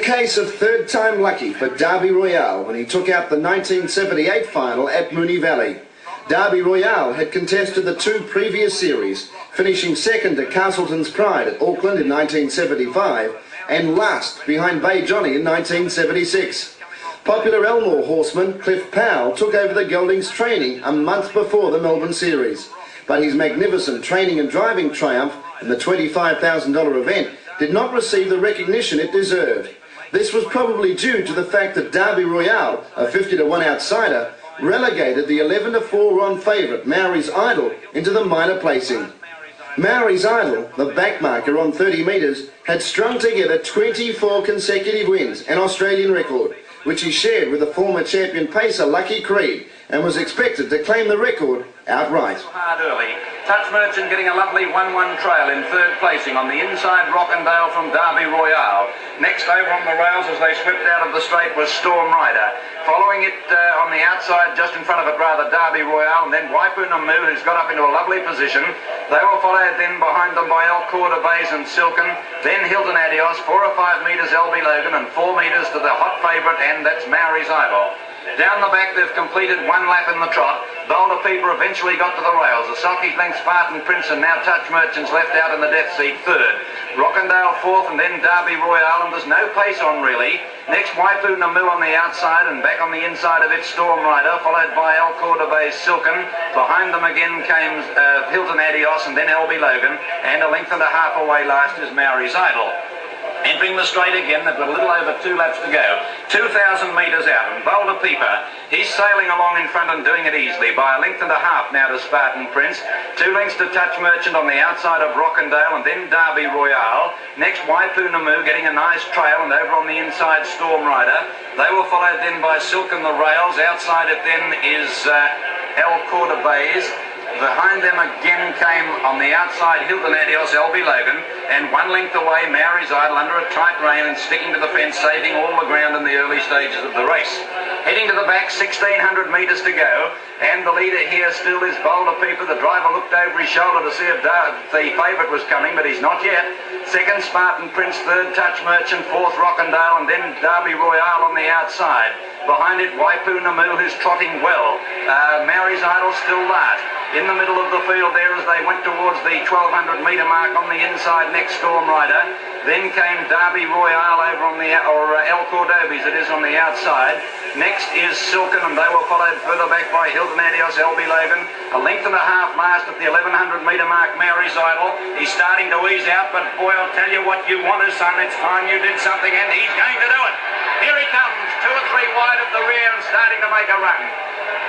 case of third time lucky for Derby Royale when he took out the 1978 final at Moonee Valley. Derby Royale had contested the two previous series, finishing second at Castleton's Pride at Auckland in 1975 and last behind Bay Johnny in 1976. Popular Elmore horseman Cliff Powell took over the gelding's training a month before the Melbourne series, but his magnificent training and driving triumph in the $25,000 event did not receive the recognition it deserved. This was probably due to the fact that Derby Royale, a 50-1 outsider, relegated the 11-4 run favourite Maori's Idol into the minor placing. Maori's Idol, the backmarker on 30 metres, had strung together 24 consecutive wins, an Australian record, which he shared with the former champion pacer Lucky Creed, and was expected to claim the record outright. Hard early. Touch Merchant getting a lovely 1-1 trail in third placing on the inside Rockandale from Derby Royale. Next over on the rails as they swept out of the straight was Storm Rider. Following it on the outside, just in front of it rather, Derby Royale, and then Waipuna Moo, who's got up into a lovely position. They were followed then behind them by El Corda Bays and Silken, then Hilton Adios, 4 or 5 metres LB Logan, and 4 metres to the hot favourite, and that's Maori's Idol. Down the back they've completed 1 lap in the trot. Bold Apepa eventually got to the rails. The sulky length Spartan Prince and now Touch Merchants left out in the death seat third. Rockandale fourth and then Derby Royale, and there's no pace on really. Next Waipuna Moo on the outside, and back on the inside of it Storm Rider, followed by El Corda Bay's Silken. Behind them again came Hilton Adios and then LB Logan, and a length and a half away last is Maori's Idol. Entering the straight again, they've got a little over 2 laps to go. 2,000 metres out, and Bold Apepa, he's sailing along in front and doing it easily by a length and a half now to Spartan Prince. 2 lengths to Touch Merchant on the outside of Rockandale, and then Derby Royale. Next Waipuna Moo getting a nice trail, and over on the inside Storm Rider. They were followed then by Silk and the rails. Outside it then is El Corda Bays. Behind them again came on the outside Hilton Adios, LB Logan, and 1 length away Maori's Idol under a tight rein and sticking to the fence, saving all the ground in the early stages of the race. Heading to the back, 1,600 metres to go, and the leader here still is Bold Apepa. The driver looked over his shoulder to see if the favourite was coming, but he's not yet. Second Spartan Prince, third Touch Merchant, fourth Rockandale, and then Derby Royale on the outside. Behind it, Waipuna Moo, who's trotting well. Maori's Idol still last. In the middle of the field there as they went towards the 1,200 metre mark on the inside, next Storm Rider. Then came Derby Royale over on the, El Cordobes it is on the outside. Next is Silken, and they were followed further back by Hilton Adios, LB Logan. A length and a half last at the 1,100 metre mark, Maori's Idol. He's starting to ease out, but boy, I'll tell you what you wanted, son. It's time you did something, and he's going to do it. Here he comes, 2 or 3 wide of the rear and starting to make a run.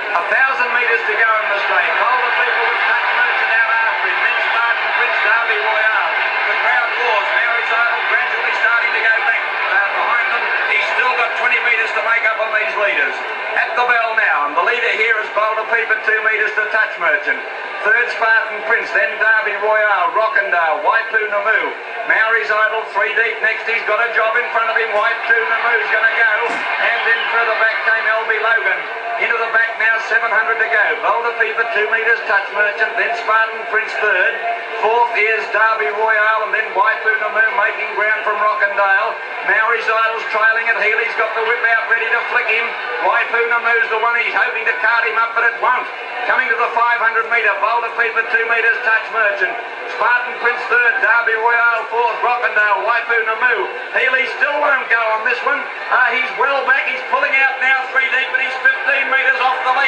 1,000 metres to go in the straight. Bold Apepa with Touch Merchant out after him. Then Spartan Prince, Derby Royale. The crowd roars. Maori's Idol gradually starting to go back behind them. He's still got 20 metres to make up on these leaders. At the bell now, and the leader here is Bold Apepa, 2 metres to Touch Merchant. Third Spartan Prince, then Derby Royale, Rockandale, Waipuna Moo. Maori's Idol 3 deep next. He's got a job in front of him. Waipuna Moo's going to go. And then further back came LB Logan. Into the back now, 700 to go. Bold Apepa, 2 metres, Touch Merchant, then Spartan Prince third. Fourth is Derby Royale, and then Waipuna Moo making ground from Rockandale. Maori's Idol's trailing it. Healy's got the whip out ready to flick him. Waipuna Moo's the one he's hoping to cart him up, but it won't. Coming to the 500 metre, Bold Apepa, 2 metres, Touch Merchant. Spartan Prince third, Derby Royale fourth, Rockandale, Waipuna Moo. Healy still won't go on this one. He's well back. He's pulling out now 3 deep, but he's 15 metres off the lead.